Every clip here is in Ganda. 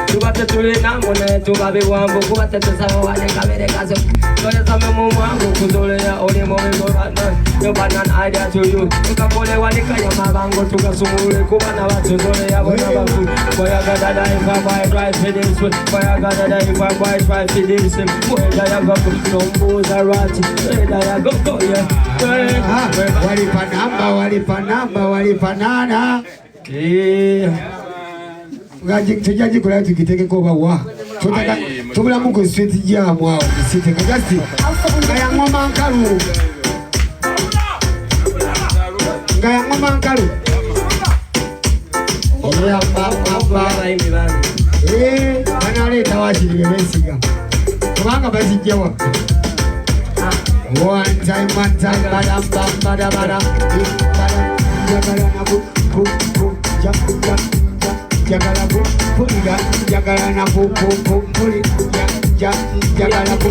Tubate tulina mune tubabi wambu kubate tusawa wale kamere kaso Tole same mumwangu kuzolea oli momigo rana Yoban an idea to you Tukapole walika ya mabango tukasumule kubana watu zolea wana bangu Boya gada da ifa boy drive for this one Boya gada da ifa boy drive for this one Boya ya go nombuza rati Boya ya go yeah walipanamba tujaji kula tukiteke kwa wa tutaka tubula muko street jam wao site kajasti ngaya ngoma nkalu ya baba bana leta wachi nimesiga kubanga bazijewa one time badam jagala na bu jagala bu pulida jagala na bu jagala bu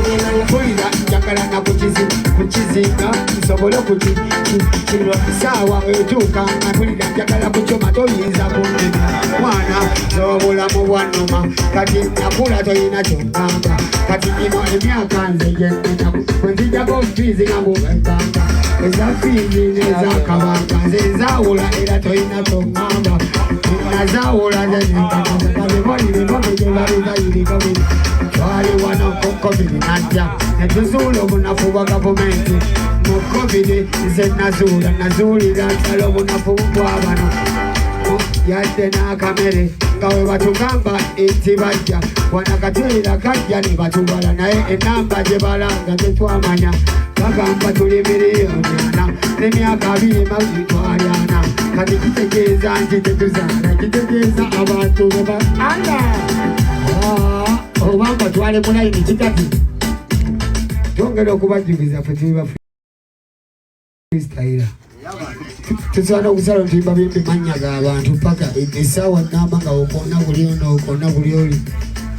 pulida jagala na kuchizinga sobolo kuchilwa sawa etuka pulida jagala kuchoma toyinza kunene mwana zobola mu bwanoma kati nakula toyina kyongamba kati ino emyaka nze gyenena kwenzija konfizi nga mubanga eza fizi neza kabanga nze nzawula era toyina kyongamba nazawula twali wano ku covid najja netuzuula obunafu bwa gavumenti mu covid nze nazuulira nsala obunafu bwabano yadde n'akamere nga we batugamba nti bajja wanakateera kajja ne batubala naye enamba gye balanga tetwamanya bagamba tuli miliyoni 4 n'emyaka 2 twali 4 kati kitegeeza nti tetuzaala kitegeeza abantu bebaala obanga twale mulayini kikati twongera okubajuliza fe tuliba freestyle tusobola okusala otulimba bimbi mannya g'abantu paka essaawa namba nga okonna buli ono okonna buli oli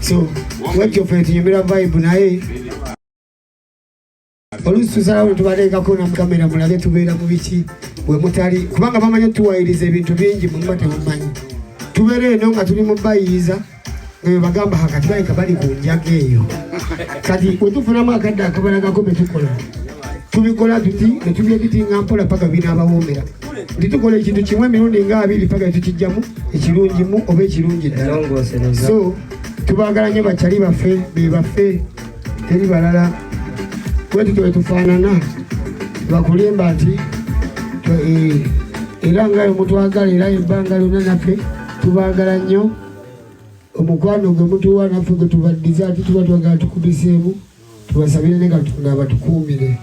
so wetyo fe tunyumira vibe naye olusi tusalawo netubaleekako namukamera mulabe tubeera mu biki we mutali kubanga bamanyi tuwayiriza ebintu bingi muba temumanyi tubeera eno nga tuli mu bayiiza bagamba hakati baleka bali ku njaga eyo kati wetufunamu akadde akabalagako betukola tubikola tuti netubyebitinga mpola paka binaabawoomera nti tukola ekintu kimu emirundi nga 2 paka tukijjamu ekirungimu oba ekirungi ddala so tubaagala nnyo bakyali baffe bebaffe teri balala wetuto wetufaanana bakulimba nti era ngayo mutwagala era ebbanga lyonna naffe tubaagala nnyo omukwano gwe mutuwa naffe gwe tubaddiza ati tuba twagala tukubiseemu tubasabire ne Katonda abatukuumire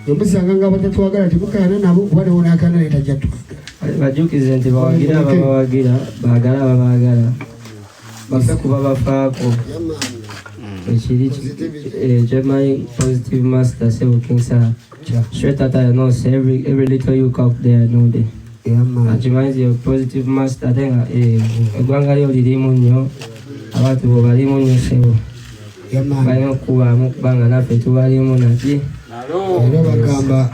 omusanga nga batatwagala temukaana nabo kuba newonakana netajja bajukize nti bawagira ababawagira baagala ababaagala bafe kuba bafaako ekiri Jeremiah Positive Master say King Sir straight out I know say every little you cock there I know there Jeremiah your Positive Master then egwanga lyo lirimu nnyo abantu bo balimu nnyo sebo balina okubamu kubanga naffe tubalimu naki era bagamba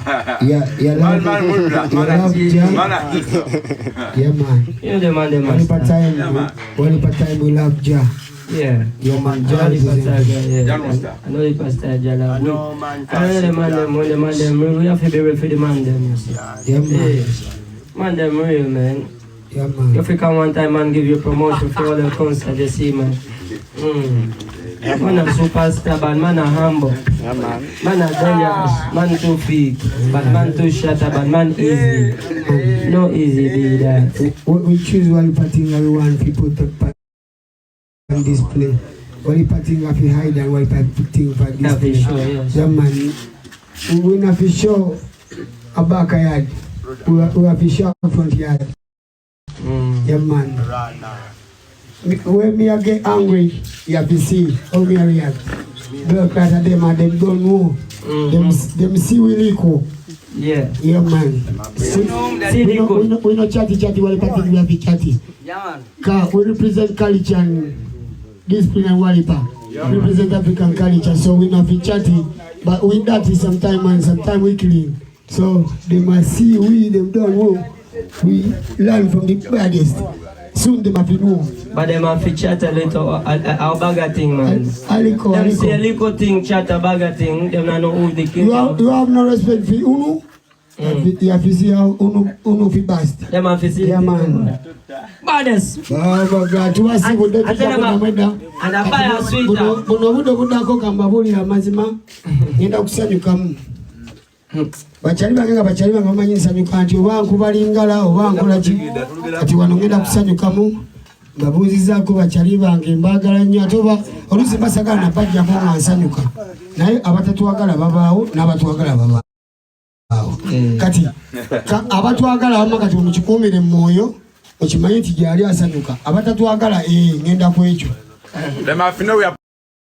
walipa time we love Jah. Yeah, man, Jah is I know the pastor Jala. I know the man them, we have to be ready for the man them. Man them real, man. Yeah, man. If you come one time and give you promotion for all the concerts, you see, man. Man a superstar, but man a humble. Man a dangerous, man too big, but man too shut up, but man easy. No easy be that. We choose one parting everyone people to on display. One parting of the hide and one parting for display. Yeah, man. We have to show a back yard. We have to show a front yard. Yeah, man. When me I get angry, you have to see how me react. Blood clot them and them don't know. Them see we equal. Yeah. Yeah, man. We no chatty while party we have to chatty. Yeah, man. We represent culture and discipline and Walipa. We represent African culture, so we not be chatty. But we dirty sometimes and sometimes we clean. So they must see we them don't know. We learn from the baddest. So soon them have to know. But them have to chat a little, our bagger thing, man. Them Aliko. say a little thing, chat a bagger thing, them not know who the king. You have no respect for Uno? You have to see how Uno fi bast. Them have to see. Yeah, man. Baddest. Oh, God. Tu vas si vous devez faire un meda. And I buy a sweeter. Bono budako kambabuli la mazima. Ngenda kusanyuka mu. Bachali bange bamanyi nsanyuka nti oba nkubalingala oba nkola ki. Kati wano ngenda kusanyuka mu. Babuuzizaako bachali bange mbagala nnyo ate oba oluusi basagala na bajjako nga nsanyuka. Naye abatatwagala babaawo n'abatwagala babaawo. Kati abatwagala abamu kati mukikuumire mu mwoyo okimanyi nti gyali asanyuka abatatwagala ngenda ku ekyo.